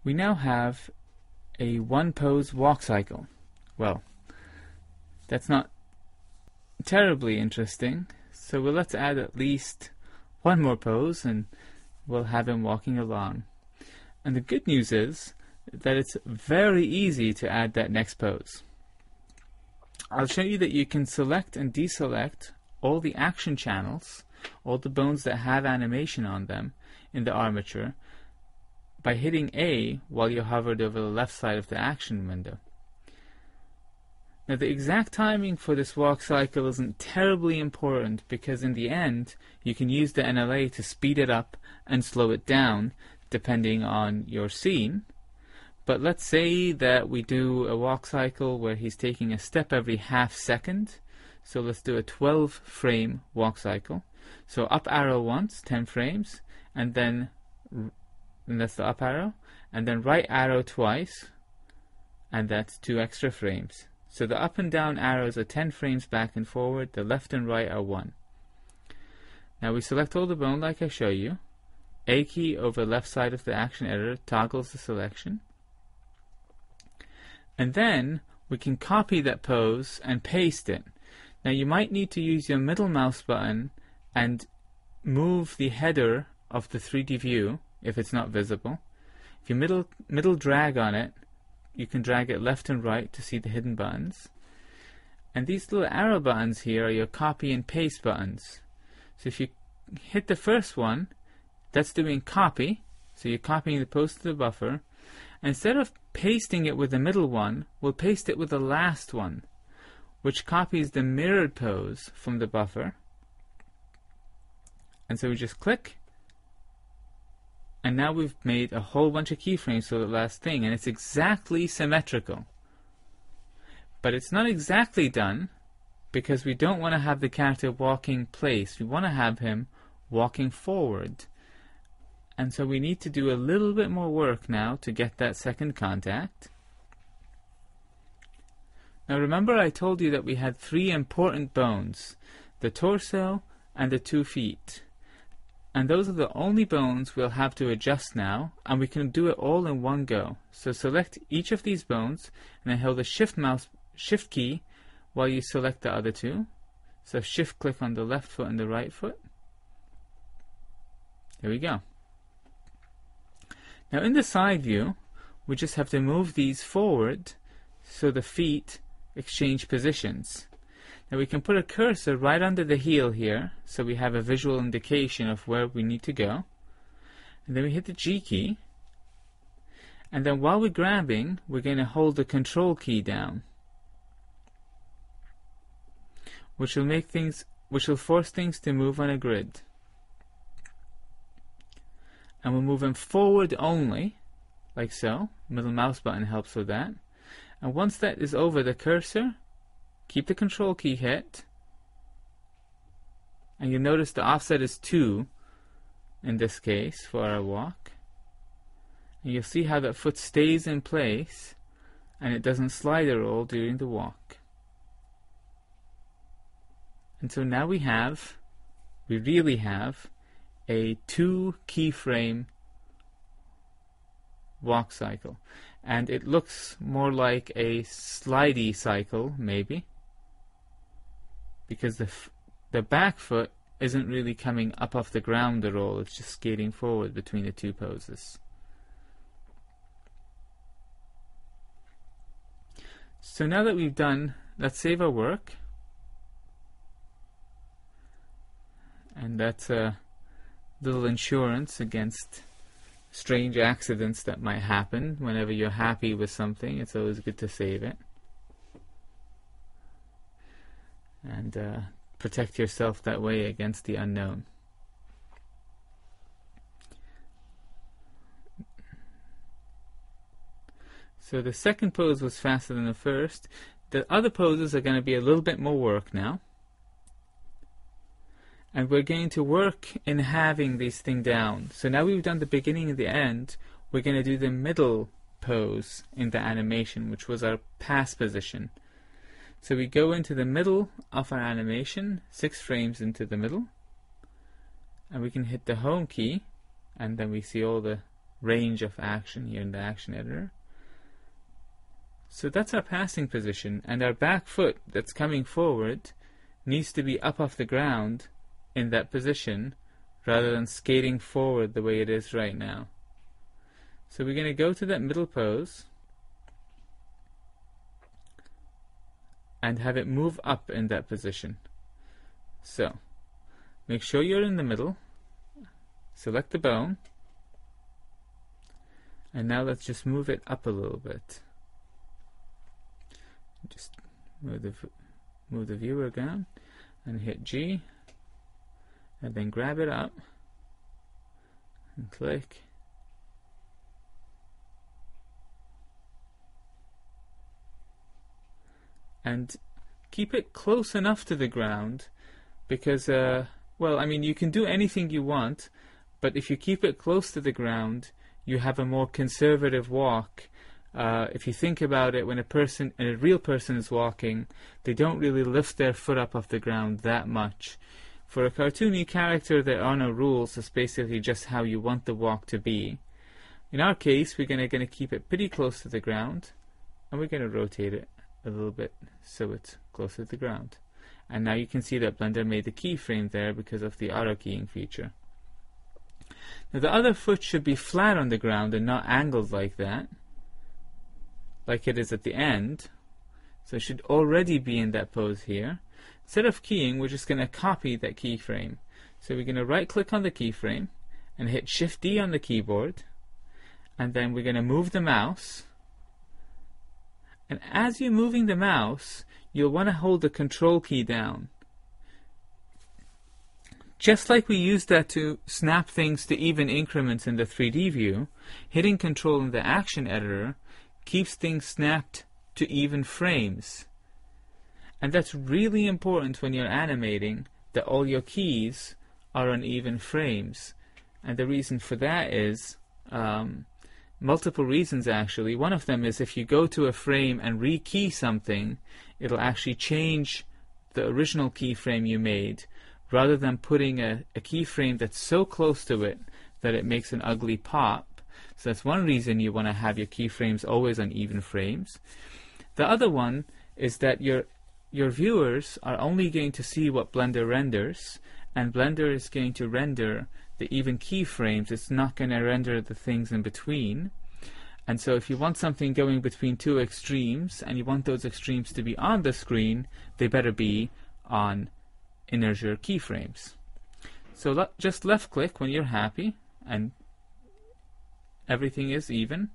We now have a one pose walk cycle. Well, that's not terribly interesting, so let's add at least one more pose and we'll have him walking along. And the good news is that it's very easy to add that next pose. I'll show you that you can select and deselect all the action channels, all the bones that have animation on them in the armature, by hitting A while you're hovered over the left side of the action window. Now the exact timing for this walk cycle isn't terribly important because in the end you can use the NLA to speed it up and slow it down depending on your scene. But let's say that we do a walk cycle where he's taking a step every half second. So let's do a 12 frame walk cycle. So up arrow once, 10 frames, and then and that's the up arrow, and then right arrow twice, and that's 2 extra frames. So the up and down arrows are 10 frames back and forward, the left and right are 1. Now we select all the bone like I show you. A key over left side of the action editor toggles the selection. And then we can copy that pose and paste it. Now you might need to use your middle mouse button and move the header of the 3D view if it's not visible. If you middle drag on it, you can drag it left and right to see the hidden buttons. And these little arrow buttons here are your copy and paste buttons. So if you hit the first one, that's doing copy. So you're copying the pose to the buffer. Instead of pasting it with the middle one, we'll paste it with the last one, which copies the mirrored pose from the buffer. And so we just click, and now we've made a whole bunch of keyframes for the last thing, and it's exactly symmetrical. But it's not exactly done because we don't want to have the character walking place. We want to have him walking forward. And so we need to do a little bit more work now to get that second contact. Now remember I told you that we had 3 important bones, the torso and the 2 feet. And those are the only bones we'll have to adjust now, and we can do it all in one go. So select each of these bones and then hold the shift key while you select the other 2. So shift click on the left foot and the right foot. Here we go. Now in the side view, we just have to move these forward so the feet exchange positions. Now we can put a cursor right under the heel here, so we have a visual indication of where we need to go. And then we hit the G key, and then while we're grabbing, we're going to hold the control key down, which will force things to move on a grid. And we'll move them forward only, like so. Middle mouse button helps with that. And once that is over the cursor, keep the control key hit, and you'll notice the offset is 2 in this case for our walk. And you'll see how that foot stays in place and it doesn't slide at all during the walk. And so now we really have a 2 keyframe walk cycle. And it looks more like a slidey cycle, maybe, because the back foot isn't really coming up off the ground at all, it's just skating forward between the 2 poses. So now that we've done, let's save our work. And that's a little insurance against strange accidents that might happen. Whenever you're happy with something, it's always good to save it. And protect yourself that way against the unknown. So the second pose was faster than the first. The other poses are going to be a little bit more work now. And we're going to work in halving these things down. So now we've done the beginning and the end, we're going to do the middle pose in the animation, which was our pass position. So we go into the middle of our animation, 6 frames into the middle, and we can hit the home key, and then we see all the range of action here in the action editor. So that's our passing position, and our back foot that's coming forward needs to be up off the ground in that position rather than skating forward the way it is right now. So we're going to go to that middle pose and have it move up in that position. So make sure you're in the middle, select the bone, and now let's just move it up a little bit. Just move the viewer down and hit G, and then grab it up and click. And keep it close enough to the ground because, well, I mean, you can do anything you want, but if you keep it close to the ground, you have a more conservative walk. If you think about it, when a real person is walking, they don't really lift their foot up off the ground that much. For a cartoony character, there are no rules. It's basically just how you want the walk to be. In our case, we're going to keep it pretty close to the ground, and we're going to rotate it a little bit so it's closer to the ground. And now you can see that Blender made the keyframe there because of the auto keying feature. Now the other foot should be flat on the ground and not angled like that, like it is at the end. So it should already be in that pose here. Instead of keying, we're just going to copy that keyframe. So we're going to right click on the keyframe and hit Shift D on the keyboard, and then we're going to move the mouse. And as you're moving the mouse, you'll want to hold the control key down. Just like we used that to snap things to even increments in the 3D view, hitting control in the action editor keeps things snapped to even frames. And that's really important when you're animating, that all your keys are on even frames. And the reason for that is multiple reasons actually. One of them is if you go to a frame and rekey something, it'll actually change the original keyframe you made, rather than putting a keyframe that's so close to it that it makes an ugly pop. So that's one reason you want to have your keyframes always on even frames. The other one is that your viewers are only going to see what Blender renders, and Blender is going to render the even keyframes. It's not going to render the things in between. And so if you want something going between two extremes and you want those extremes to be on the screen, they better be on integer keyframes. So just left click when you're happy and everything is even.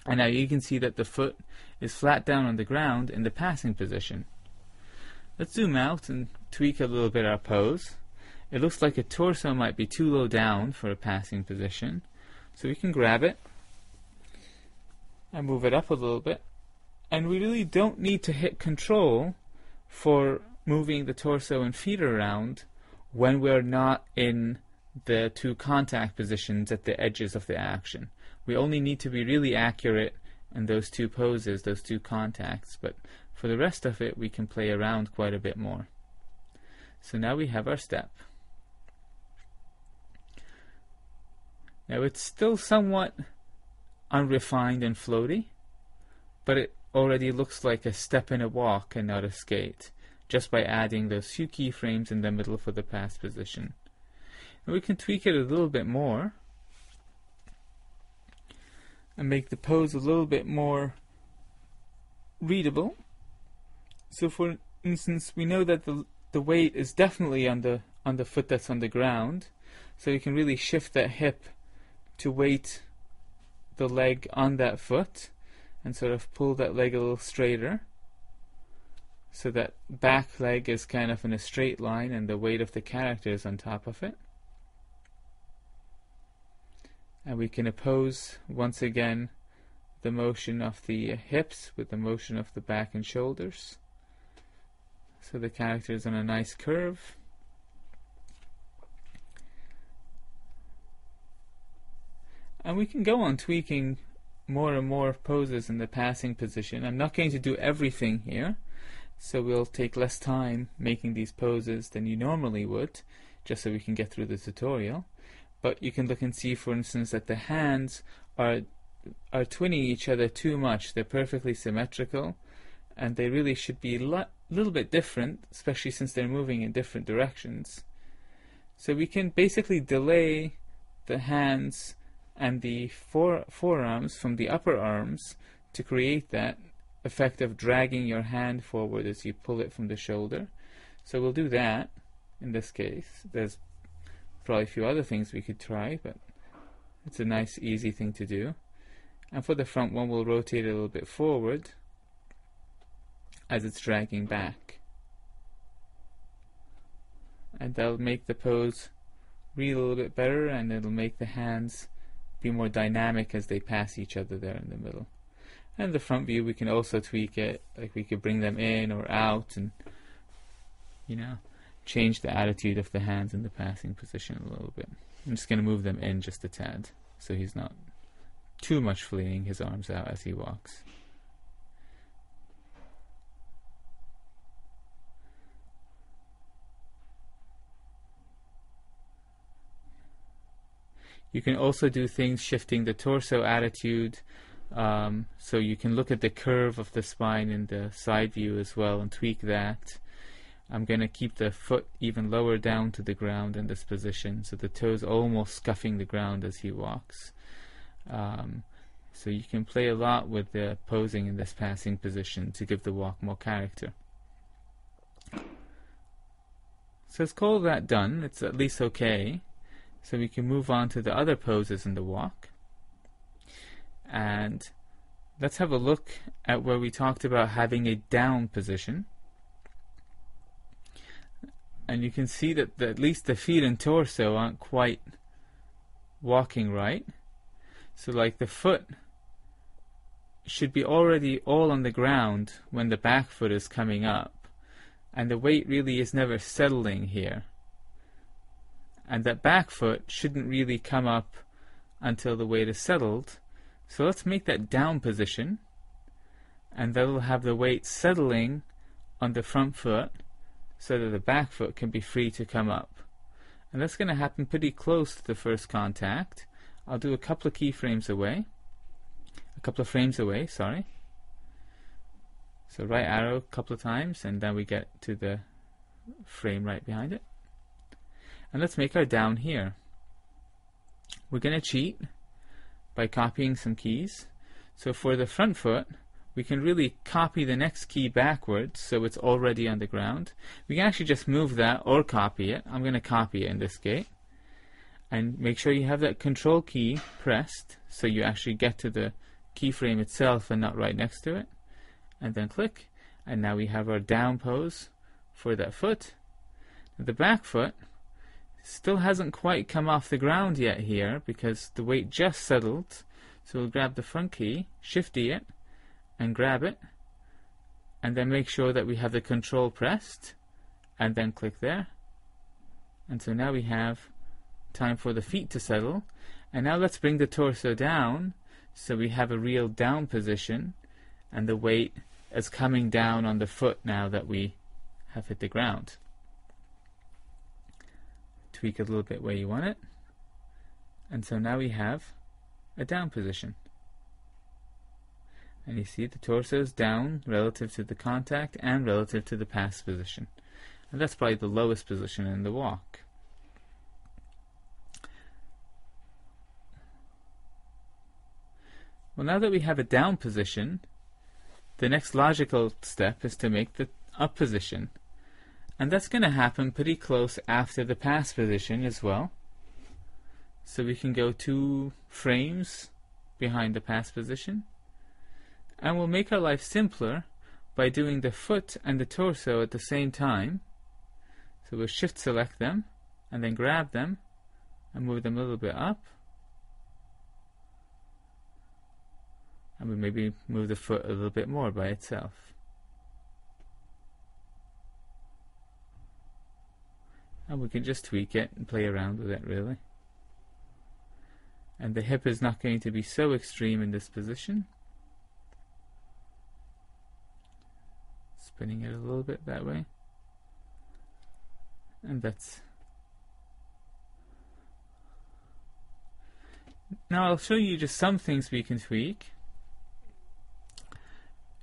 And now you can see that the foot is flat down on the ground in the passing position. Let's zoom out and tweak a little bit our pose. It looks like a torso might be too low down for a passing position. So we can grab it and move it up a little bit. And we really don't need to hit control for moving the torso and feet around when we're not in the two contact positions at the edges of the action. We only need to be really accurate in those two poses, those two contacts, but for the rest of it we can play around quite a bit more. So now we have our step. Now it's still somewhat unrefined and floaty, but it already looks like a step in a walk and not a skate, just by adding those few keyframes in the middle for the pass position. And we can tweak it a little bit more and make the pose a little bit more readable. So for instance, we know that the weight is definitely on the foot that's on the ground, so you can really shift that hip to weight the leg on that foot and sort of pull that leg a little straighter, so that back leg is kind of in a straight line and the weight of the character is on top of it. And we can oppose once again the motion of the hips with the motion of the back and shoulders, so the character is on a nice curve. And we can go on tweaking more and more poses in the passing position. I'm not going to do everything here, so we'll take less time making these poses than you normally would, just so we can get through the tutorial. but you can look and see, for instance, that the hands are twinning each other too much. They're perfectly symmetrical, and they really should be a little bit different, especially since they're moving in different directions. So we can basically delay the hands and the forearms from the upper arms to create that effect of dragging your hand forward as you pull it from the shoulder. So we'll do that in this case. There's probably a few other things we could try, but it's a nice, easy thing to do. And for the front one, we'll rotate it a little bit forward as it's dragging back. And that'll make the pose read a little bit better, and it'll make the hands be more dynamic as they pass each other there in the middle. And the front view, we can also tweak it, like we could bring them in or out and, you know, change the attitude of the hands in the passing position a little bit. I'm just going to move them in just a tad, so he's not too much flinging his arms out as he walks. You can also do things shifting the torso attitude, so you can look at the curve of the spine in the side view as well and tweak that. I'm going to keep the foot even lower down to the ground in this position, so the toes almost scuffing the ground as he walks. So you can play a lot with the posing in this passing position to give the walk more character. So let's call that done. It's at least okay. So we can move on to the other poses in the walk. And let's have a look at where we talked about having a down position. And you can see that at least the feet and torso aren't quite walking right. So like the foot should be already all on the ground when the back foot is coming up, and the weight really is never settling here. And that back foot shouldn't really come up until the weight is settled. So let's make that down position, and that'll have the weight settling on the front foot so that the back foot can be free to come up. And that's going to happen pretty close to the first contact. I'll do a couple of frames away, sorry. So right arrow a couple of times, and then we get to the frame right behind it. And let's make our down here. We're going to cheat by copying some keys. So for the front foot, we can really copy the next key backwards so it's already on the ground. We can actually just move that or copy it. I'm going to copy it in this case. And make sure you have that control key pressed so you actually get to the keyframe itself and not right next to it. And then click. And now we have our down pose for that foot. The back foot still hasn't quite come off the ground yet here because the weight just settled. So we'll grab the front key, shifty it, and grab it, and then make sure that we have the control pressed, and then click there. And so now we have time for the feet to settle. And now let's bring the torso down so we have a real down position, and the weight is coming down on the foot now that we have hit the ground. Tweak it a little bit where you want it, and so now we have a down position. And you see the torso is down relative to the contact and relative to the pass position, and that's probably the lowest position in the walk. Well, now that we have a down position, the next logical step is to make the up position. And that's going to happen pretty close after the pass position as well. So we can go 2 frames behind the pass position. And we'll make our life simpler by doing the foot and the torso at the same time. So we'll shift select them and then grab them and move them a little bit up. And we maybe move the foot a little bit more by itself. And we can just tweak it and play around with it really. And the hip is not going to be so extreme in this position. Spinning it a little bit that way. And that's Now I'll show you just some things we can tweak.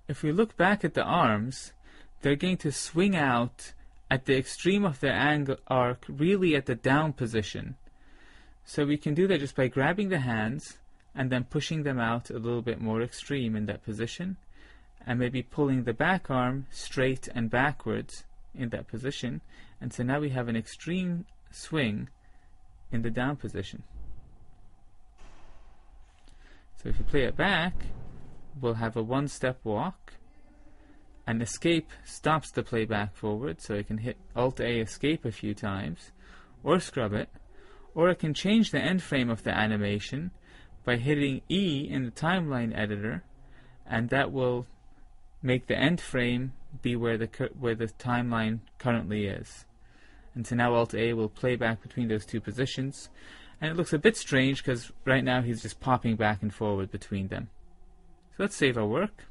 If we look back at the arms, they're going to swing out at the extreme of their angle arc, really at the down position. So we can do that just by grabbing the hands and then pushing them out a little bit more extreme in that position, and maybe pulling the back arm straight and backwards in that position. And so now we have an extreme swing in the down position. So if you play it back, we'll have a one-step walk, and escape stops the playback forward, so I can hit Alt-A escape a few times, or scrub it, or I can change the end frame of the animation by hitting E in the timeline editor, and that will make the end frame be where the timeline currently is. And so now Alt-A will play back between those two positions, and it looks a bit strange because right now he's just popping back and forward between them. So let's save our work.